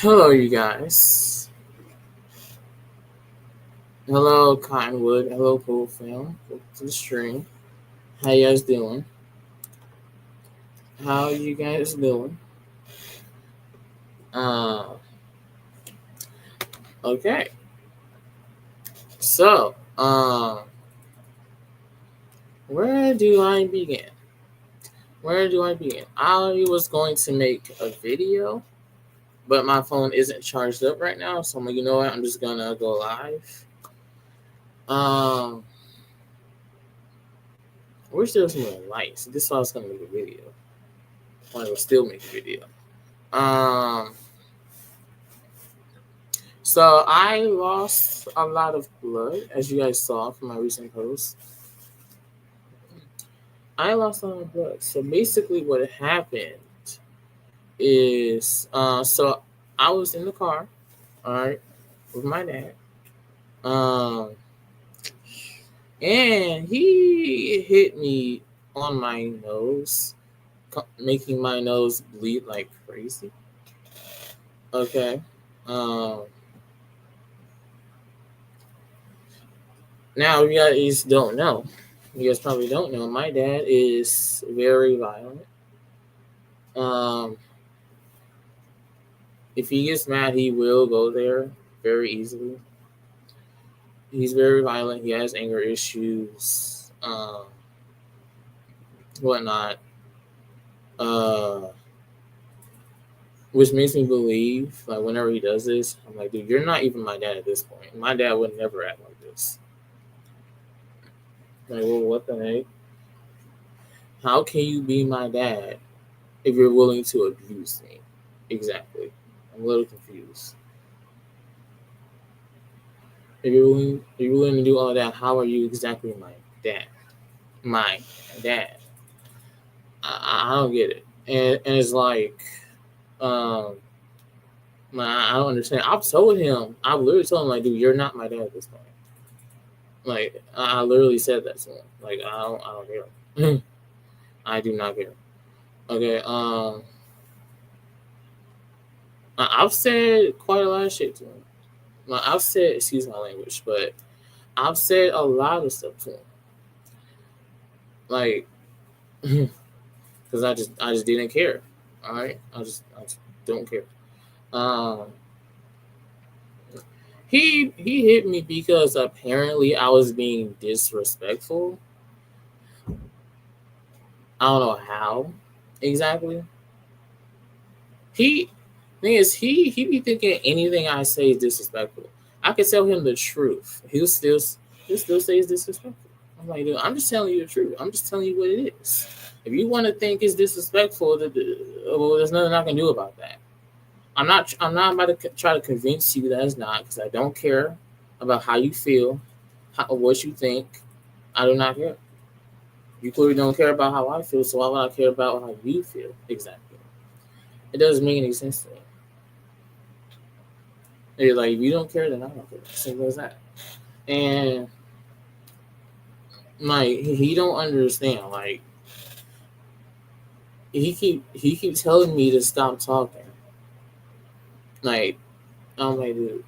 Hello, you guys. Hello, Cottonwood. Hello, Pool Film. Welcome to the stream. How you guys doing? How you guys doing? Uh, okay. So, where do I begin? Where do I begin? I was going to make a video, but my phone isn't charged up right now, so I'm like, you know what? I'm just gonna go live. Um, I wish there was more lights. This is why I was gonna make a video. I will still make a video. Um. So I lost a lot of blood, as you guys saw from my recent post. I lost a lot of blood. So basically, what happened is, so I was in the car, all right, with my dad, um, and he hit me on my nose, making my nose bleed like crazy. Okay. Um, Now you guys don't know. You guys probably don't know. My dad is very violent. Um, if he gets mad, he will go there very easily. He's very violent. He has anger issues, whatnot. Uh, which makes me believe, like, whenever he does this, I'm like, dude, you're not even my dad at this point. My dad would never act like this. Like, well, what the heck? How can you be my dad if you're willing to abuse me? Exactly. I'm a little confused. If you're willing to do all that, how are you exactly my dad? My dad. I don't get it. And it's like, um, I don't understand. I've literally told him, like, dude, you're not my dad at this point. Like, I literally said that to him. Like, I don't care. I do not care. Okay. I've said quite a lot of shit to him. I've said, excuse my language, but I've said a lot of stuff to him. Like, because I just didn't care. All right, I just don't care. Um, he hit me because apparently I was being disrespectful. I don't know how exactly. He thing is he be thinking anything I say is disrespectful. I could tell him the truth. He'll still say it's disrespectful. I'm like, dude, I'm just telling you the truth. I'm just telling you what it is. If you want to think it's disrespectful, well, there's nothing I can do about that. I'm not about to try to convince you that it's not, because I don't care about how you feel, what you think. I do not care. You clearly don't care about how I feel, so why would I care about how you feel exactly? It doesn't make any sense to me. You're like, if you don't care, then I don't care. Simple as that. And like, he don't understand. Like, he keep telling me to stop talking. Like, I'm like, dude,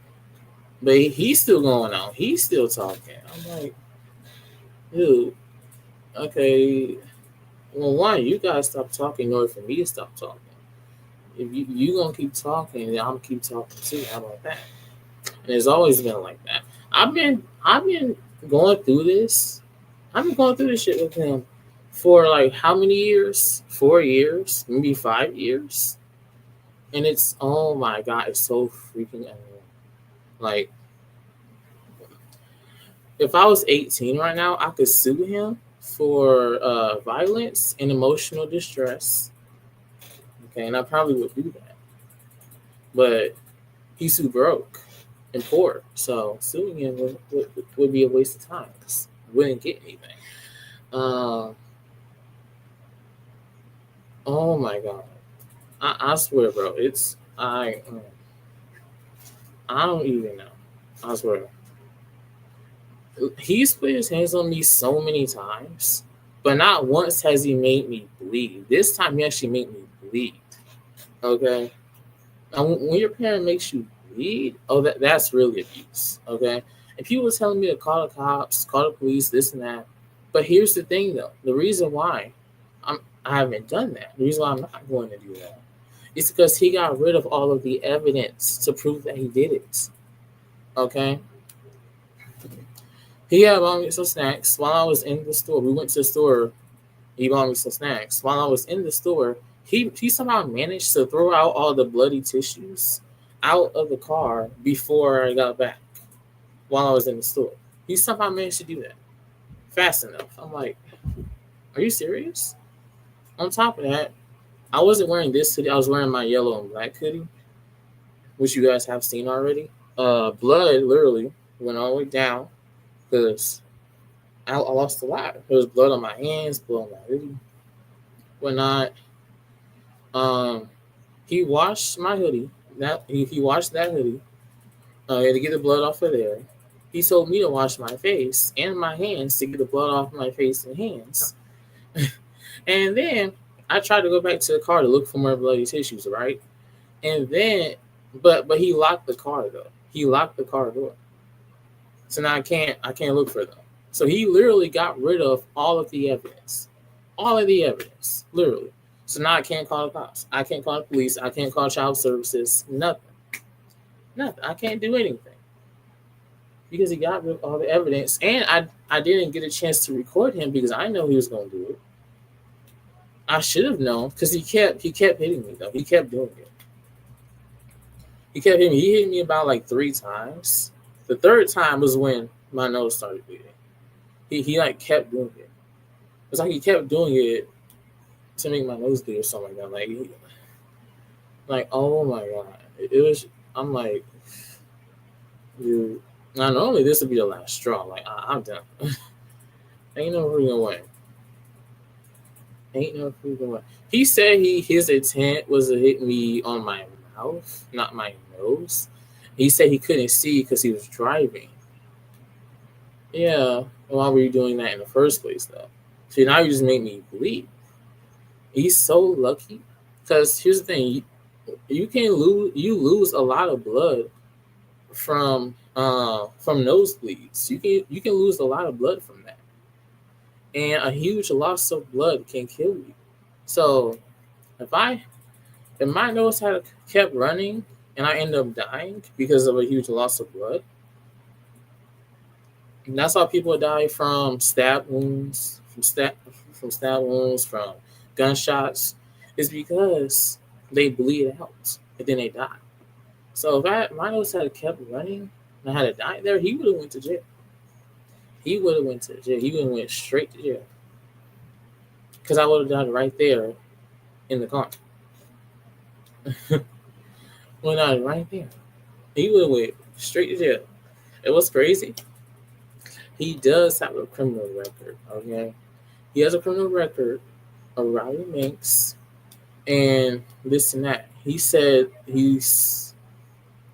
but he's still going on. He's still talking. I'm like, dude, okay. Well, one, you gotta stop talking in order for me to stop talking. If you gonna keep talking, then I'm gonna keep talking too. How about that? And it's always been like that. I've been going through this. I've been going through this shit with him for like how many years? 4 years, maybe 5 years. And it's, oh my god, it's so freaking annoying. Like, if I was 18 right now, I could sue him for violence and emotional distress. Okay, and I probably would do that. But he's too broke and poor, so suing him would be a waste of time because I wouldn't get anything. Uh, oh my god, I swear, bro, I don't even know. I swear, he's put his hands on me so many times, but not once has he made me bleed. This time he actually made me bleed. Okay. When your parent makes you bleed, oh, that's really abuse. Okay, and people were telling me to call the cops, call the police, this and that. But here's the thing, though: the reason why I haven't done that, the reason why I'm not going to do that, is because he got rid of all of the evidence to prove that he did it. Okay, he had bought me some snacks while I was in the store. We went to the store. He bought me some snacks while I was in the store. He somehow managed to throw out all the bloody tissues out of the car before I got back while I was in the store. He somehow managed to do that fast enough. I'm like, are you serious? On top of that, I wasn't wearing this hoodie. I was wearing my yellow and black hoodie, which you guys have seen already. Blood literally went all the way down because I lost a lot. There was blood on my hands, blood on my hoodie, whatnot. Um, he washed my hoodie. That he washed that hoodie. He had to get the blood off of there. He told me to wash my face and my hands to get the blood off my face and hands. And then I tried to go back to the car to look for more bloody tissues, right? And then, but he locked the car though. He locked the car door. So now I can't look for them. So he literally got rid of all of the evidence, literally. So now I can't call the cops. I can't call the police. I can't call child services. Nothing. Nothing. I can't do anything because he got rid of all the evidence, and I didn't get a chance to record him because I know he was going to do it. I should have known because he kept hitting me though. He kept doing it. He kept hitting me. He hit me about like 3 times. The third time was when my nose started bleeding. He like kept doing it. It's like he kept doing it to make my nose bleed or something like that. Like oh my god, it was. I'm like, dude. Now normally this would be the last straw. Like I'm done. Ain't no freaking way. Ain't no freaking way. He said his intent was to hit me on my mouth, not my nose. He said he couldn't see because he was driving. Yeah. Why were you doing that in the first place, though? See, now you just made me bleed. He's so lucky. Because here's the thing: you lose a lot of blood from nosebleeds. You can lose a lot of blood from that, and a huge loss of blood can kill you. So if my nose had kept running and I end up dying because of a huge loss of blood, and that's how people die from stab wounds, from gunshots, is because they bleed out and then they die. So if my nose had kept running and I had to die there, he would have went to jail. He would have went to jail. He would have went straight to jail because I would have died right there in the car. Well, not right there. He would have went straight to jail. And what's crazy? He does have a criminal record. Okay, he has a criminal record of robbing banks and this and that. He said he's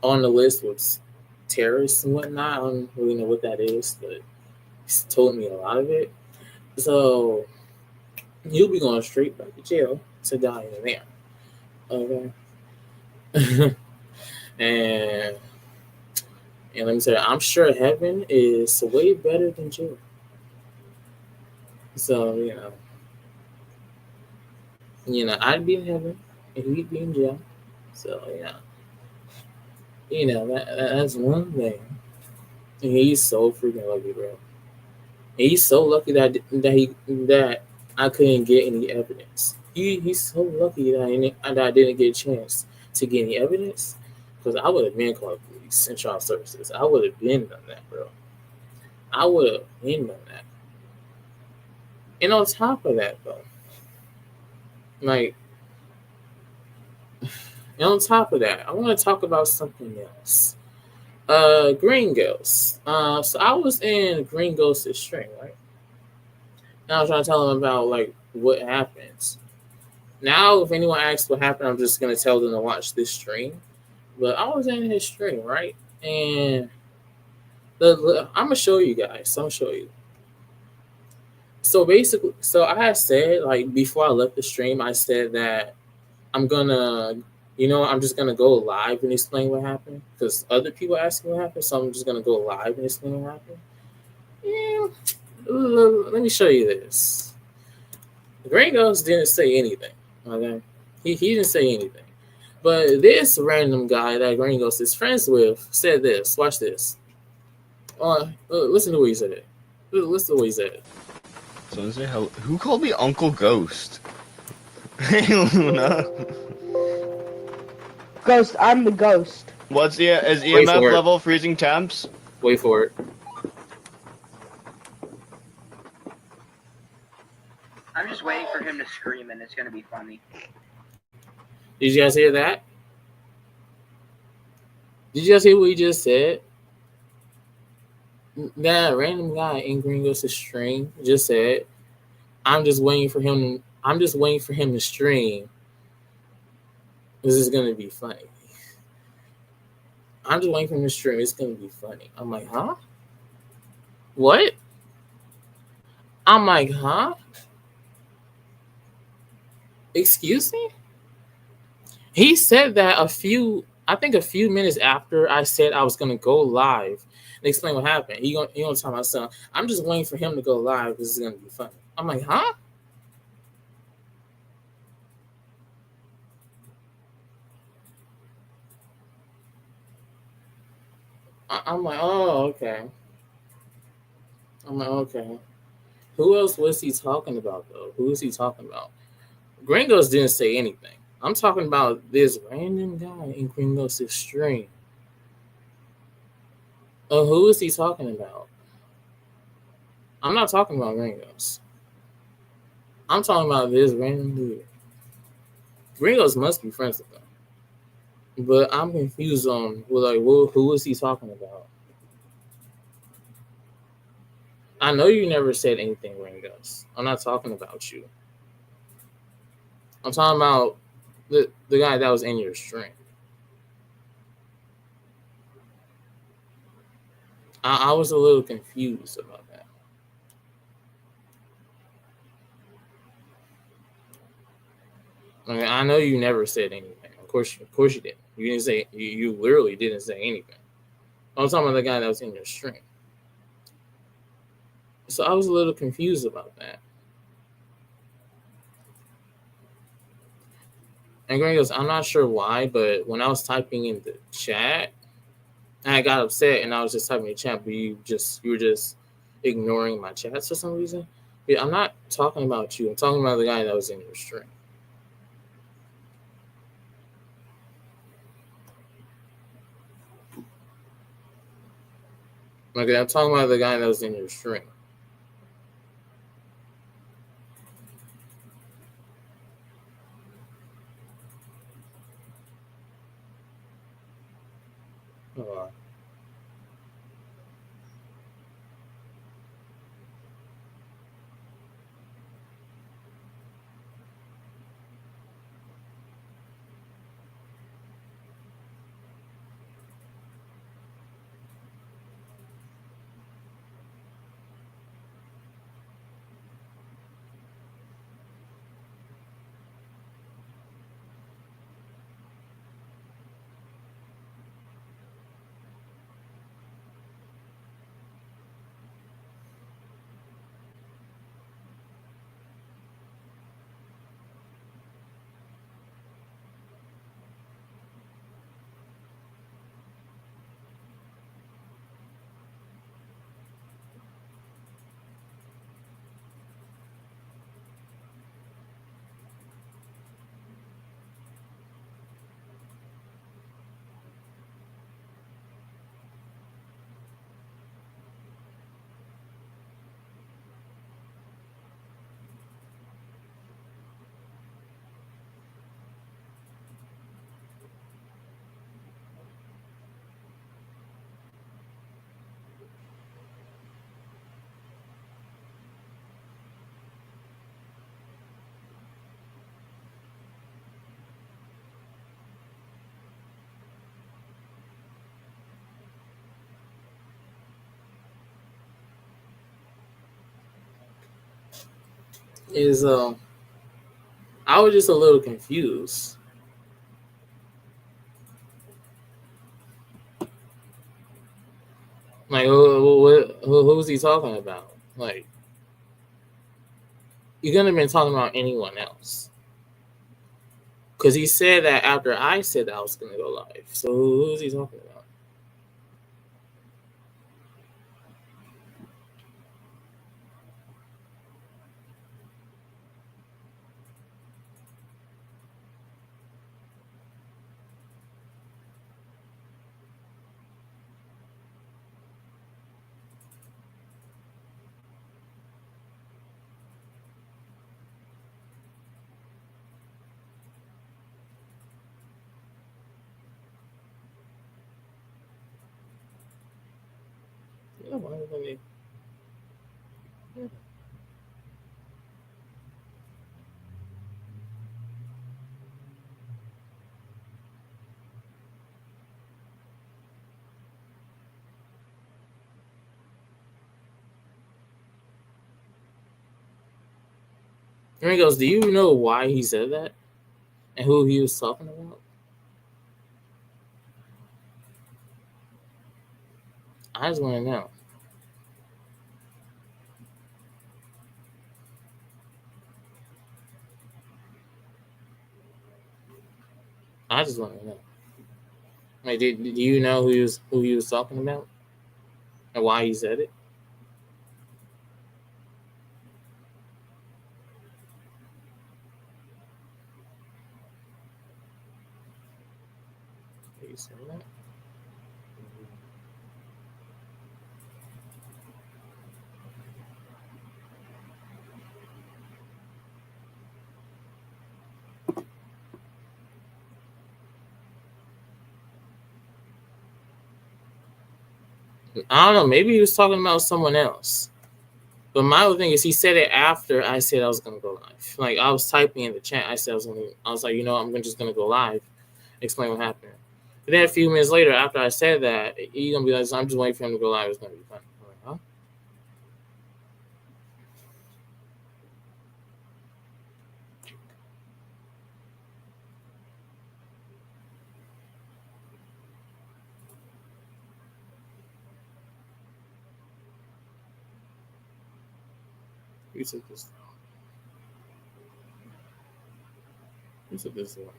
on the list with terrorists and whatnot. I don't really know what that is, but he's told me a lot of it. So he'll be going straight back to jail to die in there. Okay. and let me tell you, I'm sure heaven is way better than jail. So I'd be in heaven and he'd be in jail. So that's one thing. And he's so freaking lucky, bro. And he's so lucky that I couldn't get any evidence. He's so lucky that I didn't get a chance to get any evidence because I would have been called police and child services. I would have been done that, bro. I would have been done that. And on top of that, though, like, and on top of that, I want to talk about something else. Green Ghost. So I was in Green Ghost's stream, right? And I was trying to tell them about like what happens. Now, if anyone asks what happened, I'm just gonna tell them to watch this stream. But I was in his stream, right? And I'm gonna show you guys. I'm gonna show you. So basically, I had said like before I left the stream, I said that I'm gonna I'm just gonna go live and explain what happened because other people asking what happened. So I'm just gonna go live and explain what happened. Yeah, let me show you this. Gringos didn't say anything. Okay, he didn't say anything. But this random guy that Gringos is friends with said this. Watch this. Listen to what he said. Listen to what he said. Someone say hello. Who called me Uncle Ghost? Hey, Luna. Ghost, I'm the ghost. What's is Wait EMF for it. level freezing temps? Wait for it. I'm just waiting for him to scream, and it's gonna be funny. Did you guys hear that? Did you guys hear what he just said? That random guy in Gringos' stream just said, I'm just waiting for him to stream. This is gonna be funny. I'm just waiting for him to stream. It's gonna be funny. I'm like, huh? What? I'm like, huh? Excuse me? He said that a few minutes after I said I was gonna go live and explain what happened. He gonna tell my son, I'm just waiting for him to go live. This is gonna be funny. I'm like, huh? I'm like, oh, okay. I'm like, okay. Who else was he talking about though? Who is he talking about? Gringos didn't say anything. I'm talking about this random guy in Gringos' stream. Who is he talking about? I'm not talking about Gringos. I'm talking about this random dude. Gringos must be friends with him. But I'm confused on who is he talking about? I know you never said anything, Gringos. I'm not talking about you. I'm talking about the guy that was in your stream. I was a little confused about that. I mean, I know you never said anything. Of course you didn't. You didn't say. You literally didn't say anything. I'm talking about the guy that was in your stream. So I was a little confused about that. And Greg goes, I'm not sure why, but when I was typing in the chat, I got upset and I was just typing in the chat, but you were just ignoring my chats for some reason. But I'm not talking about you. I'm talking about the guy that was in your stream. Okay, I'm talking about the guy that was in your stream. Oh, I was just a little confused. Like, who's he talking about? Like, you couldn't have been talking about anyone else. Because he said that after I said that I was going to go live. So who's he talking about? Yeah, why would they? Yeah. And he goes, do you know why he said that? And who he was talking about? I just want to know. I just want to know. Like, did you know who he was talking about and why he said it? Did you say that? I don't know. Maybe he was talking about someone else. But my other thing is, he said it after I said I was gonna go live. Like, I was typing in the chat. I said I was like, I'm just gonna go live, explain what happened. But then a few minutes later, after I said that, he's gonna be like, I'm just waiting for him to go live. It's gonna be fun. I'm like, huh? You took this. You took this one.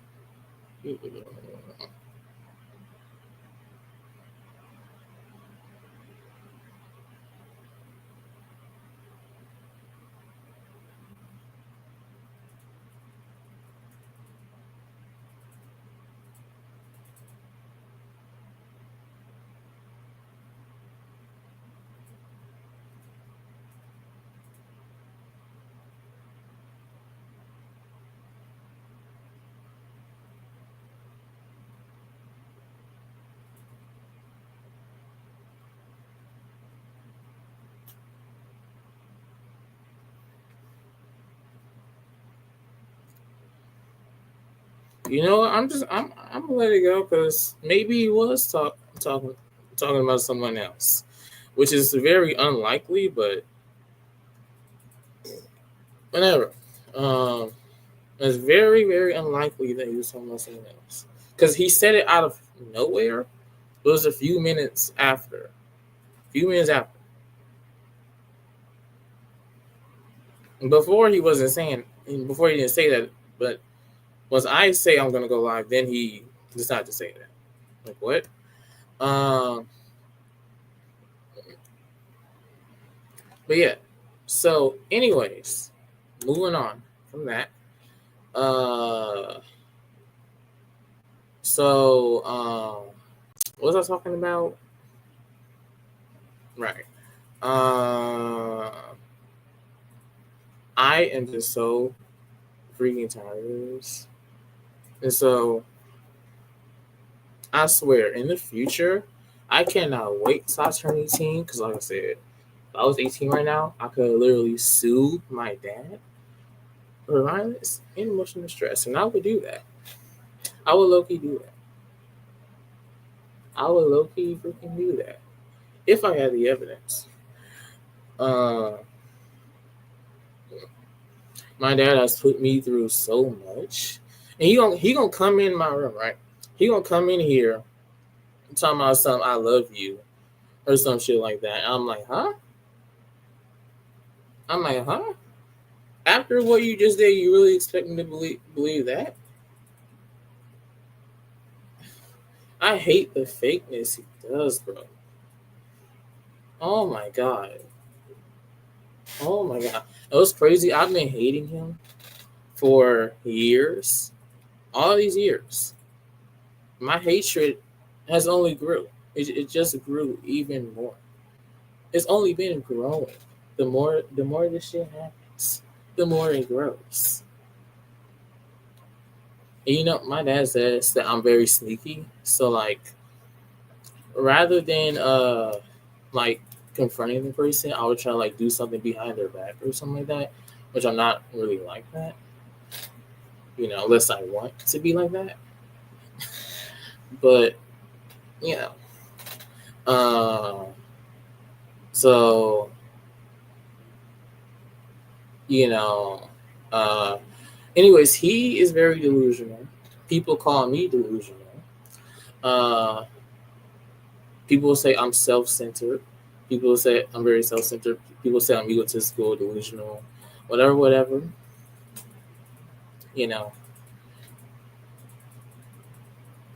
You know what? I'm gonna let it go because maybe he was talking about someone else, which is very unlikely, but whatever. Um, it's very very unlikely that he was talking about someone else because he said it out of nowhere. It was a few minutes after. A few minutes after. Before he wasn't saying. Before he didn't say that, but once I say I'm gonna go live, then he decided to say that. Like what? Um, but yeah. So, anyways, moving on from that. Uh, so what was I talking about? Right. Uh, I am just so freaking tired of this, and so I swear, in the future, I cannot wait till I turn 18. Because, like I said, if I was 18 right now, I could literally sue my dad for violence and emotional distress, and I would do that. I would low key do that. I would low key freaking do that if I had the evidence. Uh, my dad has put me through so much, and he gonna come in my room, right? He gonna come in here talking about something. I love you. or some shit like that. And I'm like, huh? I'm like, huh? After what you just did, you really expect me to believe that? I hate the fakeness he does, bro. Oh my god. Oh my god. It was crazy. I've been hating him for years. All these years. My hatred has only grew. It just grew even more. It's only been growing. The more this shit happens, the more it grows. And you know, my dad says that I'm very sneaky. So like rather than like confronting the person, I would try to like do something behind their back or something like that. Which I'm not really like that. You know, unless I want to be like that. But you know. Uh so you know, uh anyways, he is very delusional. People call me delusional. Uh, people say I'm self-centered. People say I'm very self-centered. People say I'm egotistical, delusional, whatever, whatever. You know,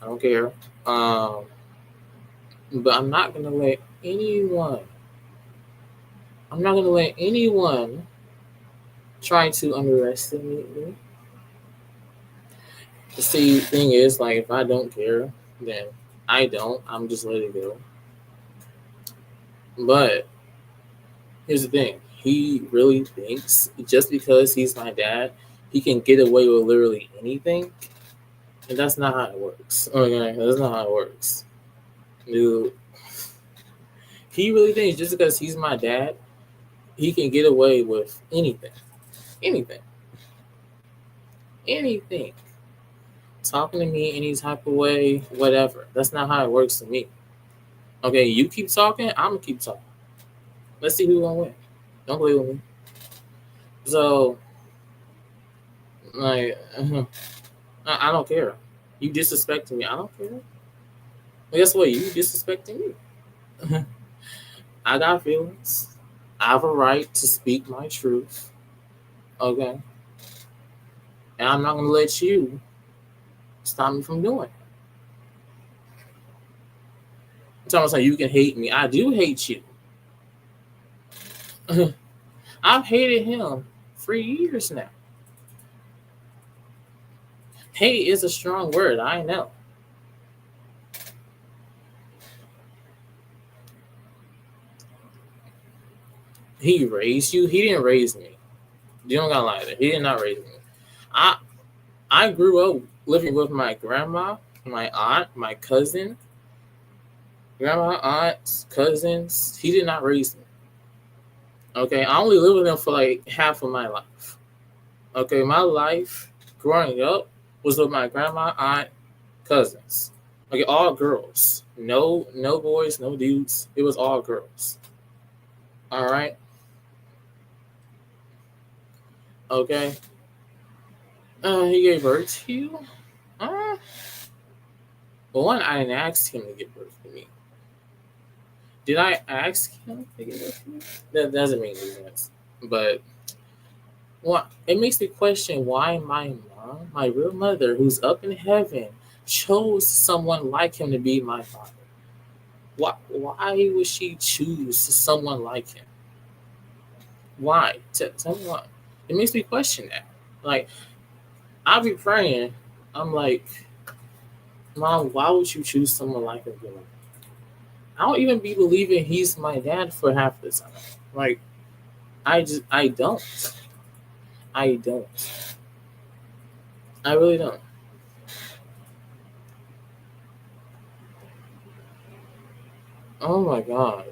I don't care. Um, but I'm not gonna let anyone. I'm not gonna let anyone try to underestimate me. The see, thing is, like, if I don't care, then I don't. I'm just let it go. But here's the thing. He really thinks just because he's my dad, he can get away with literally anything. And that's not how it works. Okay, that's not how it works. Dude, he really thinks just because he's my dad, he can get away with anything. Anything. Anything. Talking to me any type of way, whatever. That's not how it works to me. Okay, you keep talking, I'm gonna keep talking. Let's see who's gonna win. Don't play with me. So, like, I don't care. You disrespecting me, I don't care. Well, guess what? You disrespecting me. I got feelings. I have a right to speak my truth. Okay. And I'm not gonna let you stop me from doing it. I'm talking about you can hate me. I do hate you. I've hated him for years now. Hate is a strong word, I know. He raised you. He didn't raise me. You don't gotta lie there. He did not raise me. I I grew up living with my grandma, my aunt, my cousin, grandma, aunts, cousins. He did not raise me. Okay, I only lived with them for like half of my life. Okay, my life growing up was with my grandma, aunt, cousins. Okay, all girls. No boys, no dudes. It was all girls. All right. Okay. He gave birth to you. Uh, well, one, I didn't ask him to give birth to me. Did I ask him to give birth to me? That doesn't make any sense. But well, it makes me question why my mom, my real mother, who's up in heaven, chose someone like him to be my father. Why would she choose someone like him? Why? Tell me why. It makes me question that. Like, I'll be praying. I'm like, Mom, why would you choose someone like him? I don't even be believing he's my dad for half the time. Like, I don't. I don't. I really don't. Oh my god.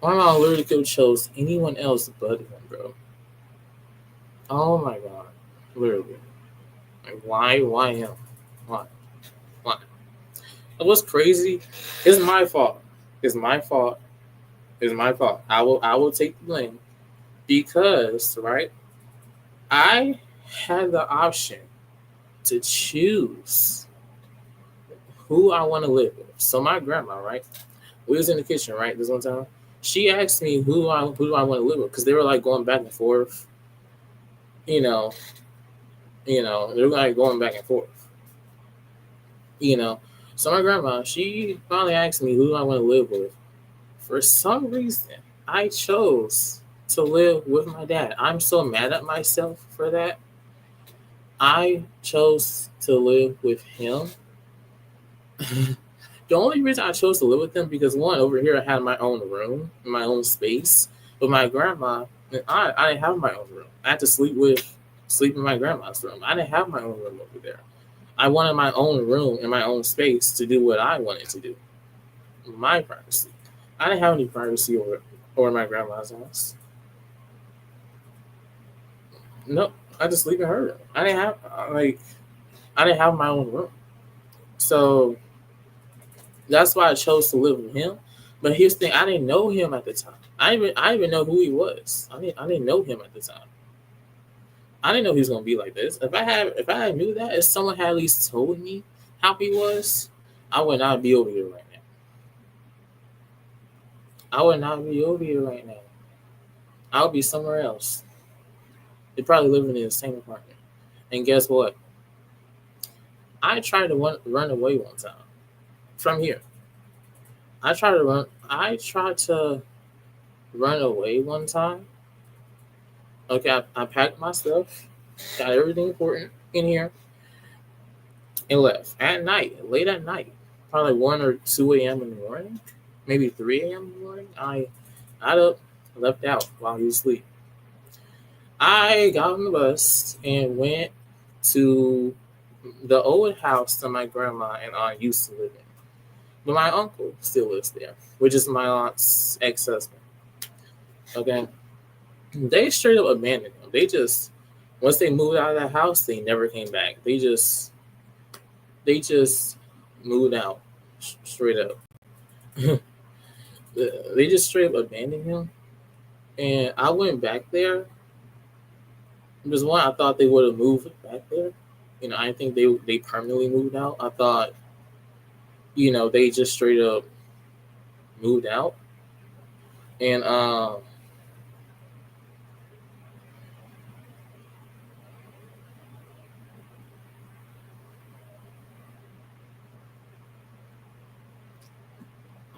My mom literally could have chose anyone else but him, bro. Oh my god. Literally. Like, why him? Why? Why? And what's crazy? It's my fault. It's my fault. It's my fault. I will take the blame. Because, right, I had the option to choose who I want to live with. So my grandma, right? We was in the kitchen, right? This one time, she asked me who do I want to live with, because they were like going back and forth. You know, they were like going back and forth. You know, so my grandma, she finally asked me who do I want to live with. For some reason, I chose to live with my dad. I'm so mad at myself for that. I chose to live with him. The only reason I chose to live with him because one, over here I had my own room, my own space. But my grandma, I didn't have my own room. I had to sleep in my grandma's room. I didn't have my own room over there. I wanted my own room and my own space to do what I wanted to do. My privacy. I didn't have any privacy over my grandma's house. No, I just sleep in her room. I didn't have my own room. So that's why I chose to live with him. But here's the thing: I didn't know him at the time. I didn't even know who he was. I didn't know him at the time. I didn't know he was gonna be like this. If I had knew that, if someone had at least told me how he was, I would not be over here right now. I would not be over here right now. I would be somewhere else. They're probably living in the same apartment. And guess what? I tried to run away one time from here. I tried to run away one time. Okay, I packed my stuff, got everything important in here, and left at night, late at night, probably 1 or 2 a.m. in the morning, maybe 3 a.m. in the morning. I got up, left out while he was asleep. I got on the bus and went to the old house that my grandma and aunt used to live in. But my uncle still lives there, which is my aunt's ex-husband. Okay. They straight up abandoned him. They just once they moved out of that house, they never came back. They just moved out straight up. They just straight up abandoned him. And I went back there. Because one, I thought they would have moved back there. I didn't think they permanently moved out. I thought, they just straight up moved out. And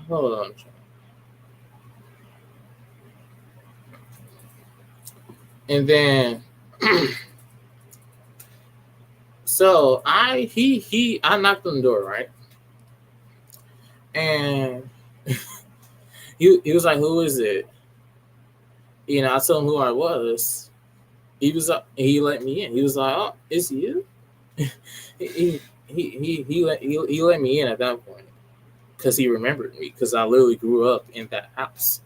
hold on. And then so I knocked on the door, right? And he was like, "Who is it?" I told him who I was. He let me in. He was like, "Oh, it's you." he let me in at that point because he remembered me because I literally grew up in that house.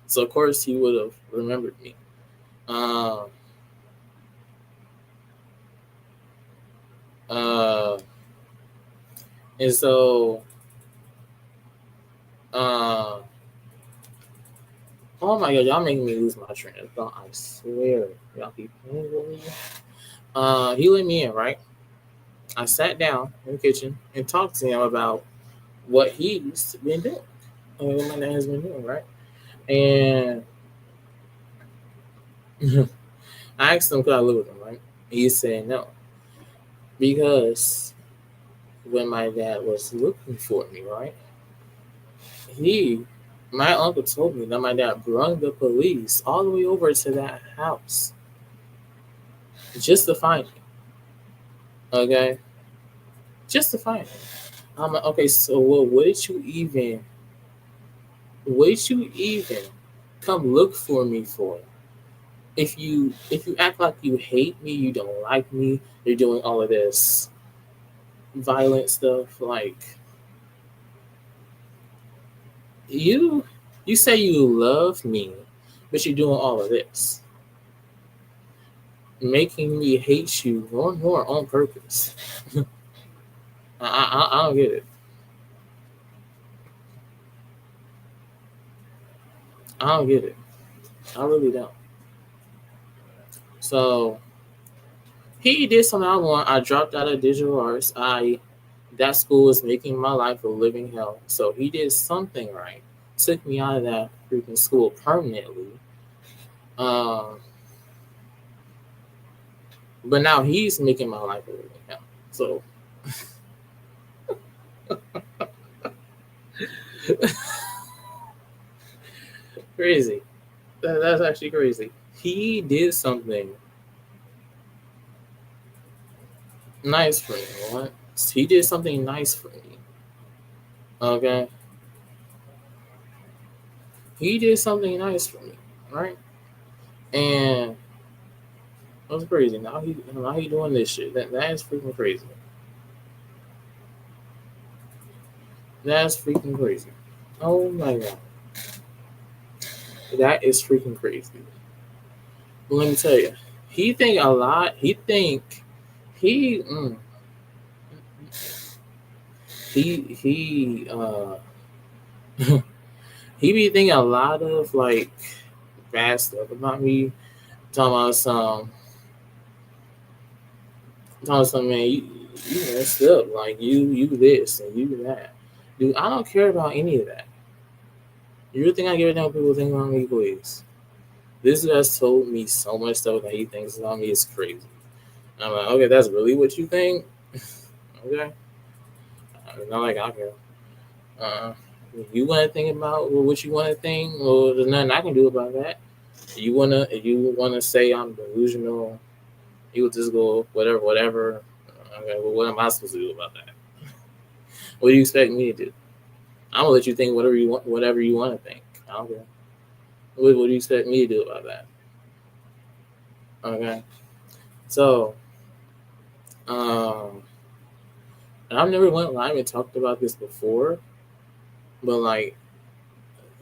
So of course he would have remembered me. Uh, and so, oh my god, y'all making me lose my train of thought. I swear, y'all keep playing with me. He let me in, right? I sat down in the kitchen and talked to him about what he's been doing, what my dad has been doing, right? And I asked him, could I live with him, right? He said no. Because when my dad was looking for me, right? My uncle told me that my dad brought the police all the way over to that house just to find me. Okay? Just to find me. I'm like, okay, so what did you even come look for me for? If you act like you hate me, you don't like me, you're doing all of this violent stuff, like you say you love me, but you're doing all of this, making me hate you more on purpose. I don't get it. I don't get it. I really don't. So he did something I want. I dropped out of digital arts. I that school was making my life a living hell. So he did something right, took me out of that freaking school permanently. Um, but now he's making my life a living hell. So crazy. That's actually crazy. He did something nice for me. What? He did something nice for me. Okay. He did something nice for me, right? And that's crazy. Now he doing this shit. That is freaking crazy. That's freaking crazy. Oh my god. That is freaking crazy. But let me tell you, he think a lot. He he he be thinking a lot of like bad stuff about me. Talking about some man, you messed up. Like you this and you that. Dude, I don't care about any of that. You really think I give a damn what people think about me, please? This guy's told me so much stuff that he thinks about me is crazy. And I'm like, okay, that's really what you think? Okay. Not like I care. Uh, if you want to think about what you want to think, well, there's nothing I can do about that. If you wanna say I'm delusional, you would just go whatever. Okay, well, what am I supposed to do about that? What do you expect me to do? I'm gonna let you think whatever you want to think. I don't care. What do you expect me to do about that? Okay. So, um, and I've never went live and talked about this before, but like,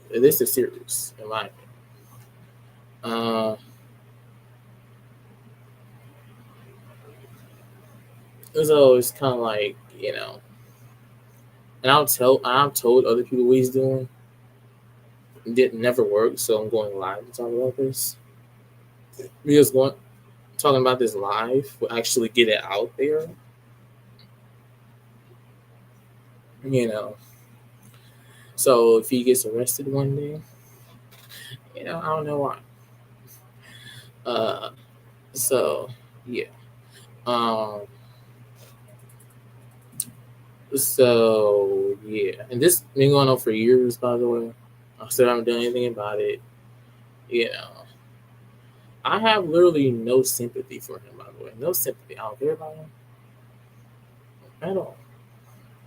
this is serious in my opinion. So it's kind of like, and I've told other people what he's doing. It didn't never work, so I'm going live to talk about this because talking about this live will actually get it out there. You know, so if he gets arrested one day, I don't know why. Uh, so yeah. Um, so yeah, and this been going on for years, by the way. I still haven't done anything about it. You know, I have literally no sympathy for him, by the way. No sympathy. I don't care about him at all.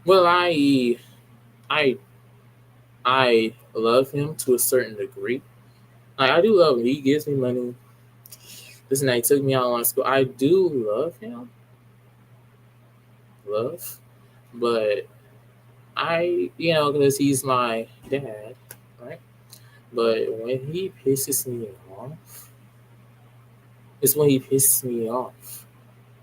Well, I I love him to a certain degree. Like, I do love him. He gives me money. Listen, he took me out on school. I do love him. Love. But because he's my dad, right? But when he pisses me off, it's when he pisses me off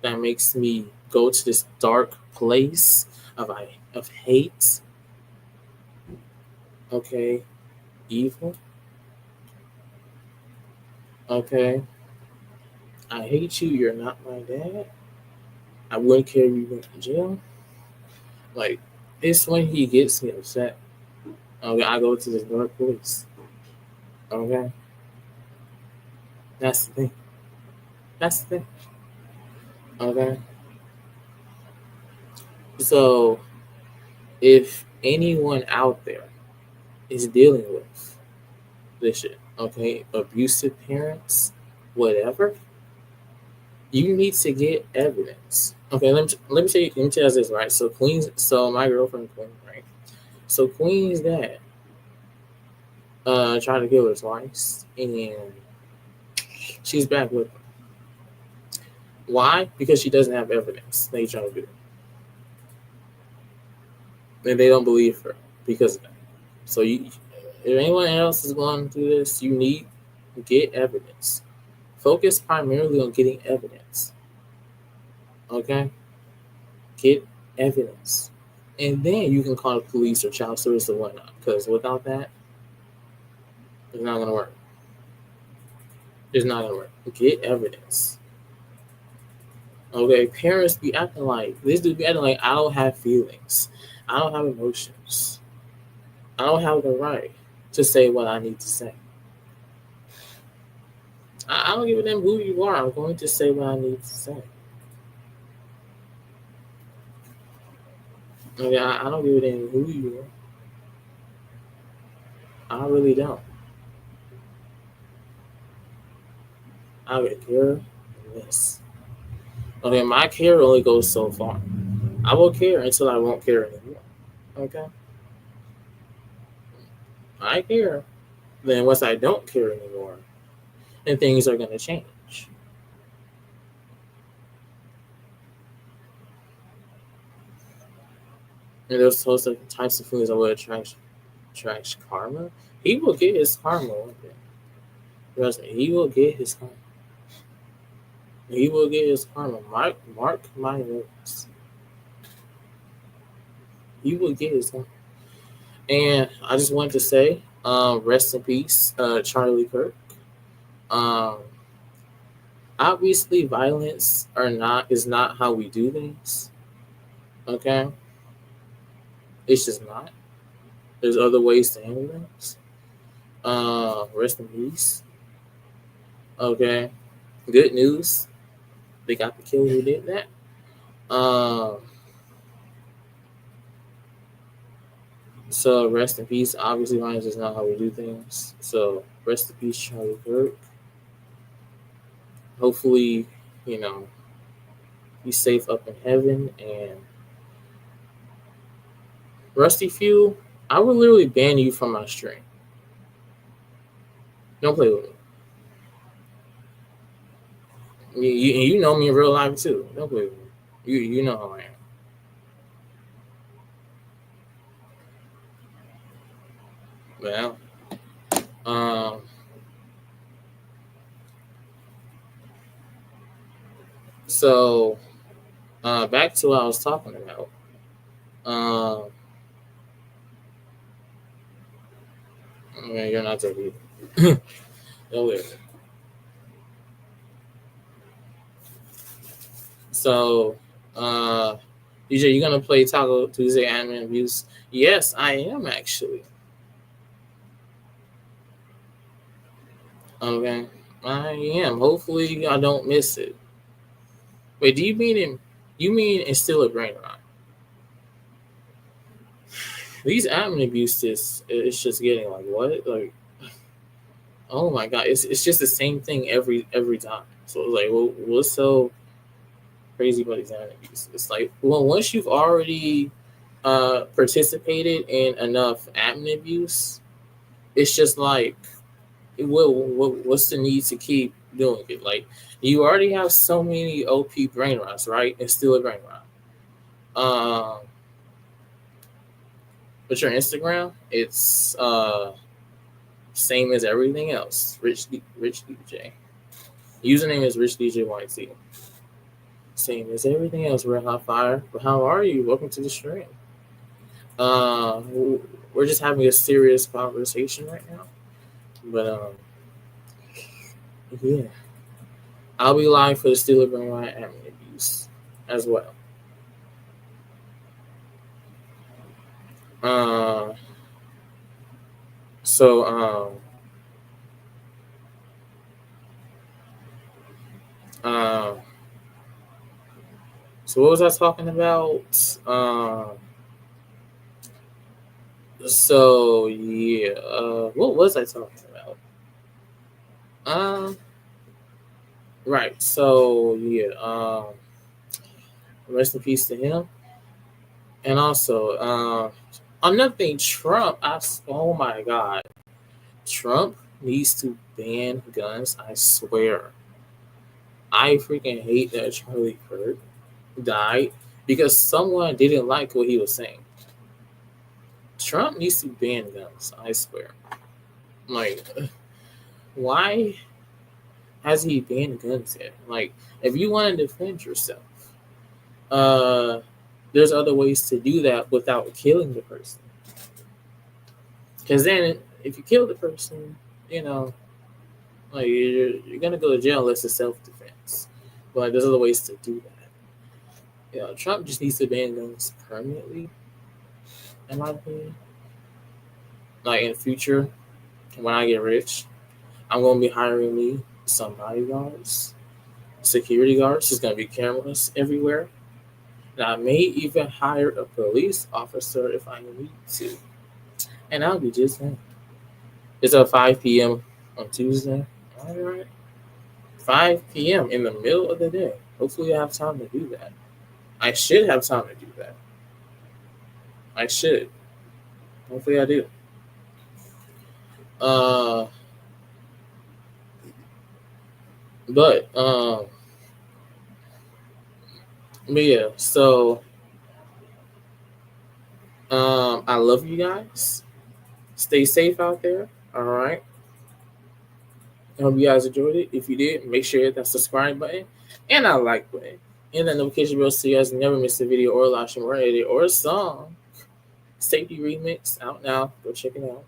that makes me go to this dark place of hate. Okay, evil. Okay, I hate you. You're not my dad. I wouldn't care if you went to jail. Like, it's when he gets me upset. Okay, I go to this dark place. Okay, that's the thing. That's the thing. Okay, so if anyone out there is dealing with this shit, okay, abusive parents, whatever, you need to get evidence. Okay, let me tell you this, right? So my girlfriend Queen, right? So Queen's dad tried to kill her twice, and she's back with him. Why? Because she doesn't have evidence. They trying to do it, and they don't believe her because of that. So if anyone else is going through this, you need to get evidence. Focus primarily on getting evidence. Okay, get evidence, and then you can call the police or child service or whatnot. Because without that, it's not gonna work. It's not gonna work. Get evidence. Okay, parents be acting like this dude be acting like I don't have feelings, I don't have emotions, I don't have the right to say what I need to say. I don't give a damn who you are. I'm going to say what I need to say. Okay, I don't give a damn who you are. I really don't. I would care less. Okay, my care only goes so far. I will care until I won't care anymore. Okay, I care. Then once I don't care anymore, then things are gonna change. And those types of feelings that will attract karma. He will get his karma one day. Trust me, he will get his karma. He will get his karma. Mark my words. He will get his karma. And I just wanted to say, rest in peace, Charlie Kirk. Um, obviously, violence or not is not how we do things. Okay, it's just not. There's other ways to handle things. Rest in peace. Okay, good news. They got the killer who did that. Um, so rest in peace. Obviously, violence is not how we do things. So rest in peace, Charlie Kirk. Hopefully, you know, he's safe up in heaven. And Rusty Fuel, I would literally ban you from my stream. Don't play with me. You know me in real life too. Don't play with me. You know how I am. Well, um, so back to what I was talking about. Um, you're not that either. Don't worry. So, DJ, you gonna play Taco Tuesday admin abuse? Yes, I am actually. Okay, I am. Hopefully, I don't miss it. Wait, do you mean in? You mean instill a brain rot? These admin abuses, it's just getting like what? Like, oh my god, it's just the same thing every time. So it's like, well, what's so crazy about these admin abuses? It's like, well, once you've already participated in enough admin abuse, it's just like, what's the need to keep doing it? Like, you already have so many OP brain rots, right? And still a brain rot. But your Instagram, it's same as everything else. Rich DJ. Username is Rich DJ YT. Same as everything else. Red Hot Fire. But how are you? Welcome to the stream. Uh, we're just having a serious conversation right now. But yeah, I'll be live for the Steeler Brain Rot admin abuse as well. Uh, so uh, so what was I talking about? So yeah, what was I talking about? Um, right. So yeah, rest in peace to him. And also, another thing, Trump. Oh my God, Trump needs to ban guns. I swear. I freaking hate that Charlie Kirk died because someone didn't like what he was saying. Trump needs to ban guns. I swear. Like, why has he banned guns yet? Like, if you want to defend yourself, uh, there's other ways to do that without killing the person. Because then, if you kill the person, you know, like you're gonna go to jail unless it's self defense. But there's other ways to do that. Yeah, Trump just needs to ban guns permanently, in my opinion. Like in the future, when I get rich, I'm gonna be hiring me some bodyguards, security guards. There's gonna be cameras everywhere, and I may even hire a police officer if I need to, and I'll be just fine. It's at 5 p.m. on Tuesday. All right, 5 p.m. in the middle of the day. Hopefully, I have time to do that. I should have time to do that. I should. Hopefully, I do. Uh, but but yeah. So I love you guys. Stay safe out there. All right. I hope you guys enjoyed it. If you did, make sure you hit that subscribe button and that like button. And that notification bell so you guys never miss a video or a live stream or edit or a song. Safety Remix out now. Go check it out.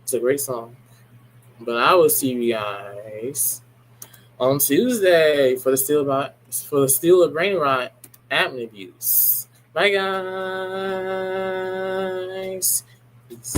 It's a great song. But I will see you guys on Tuesday for the Steal of Brain Rot admin abuse. Bye guys. Peace.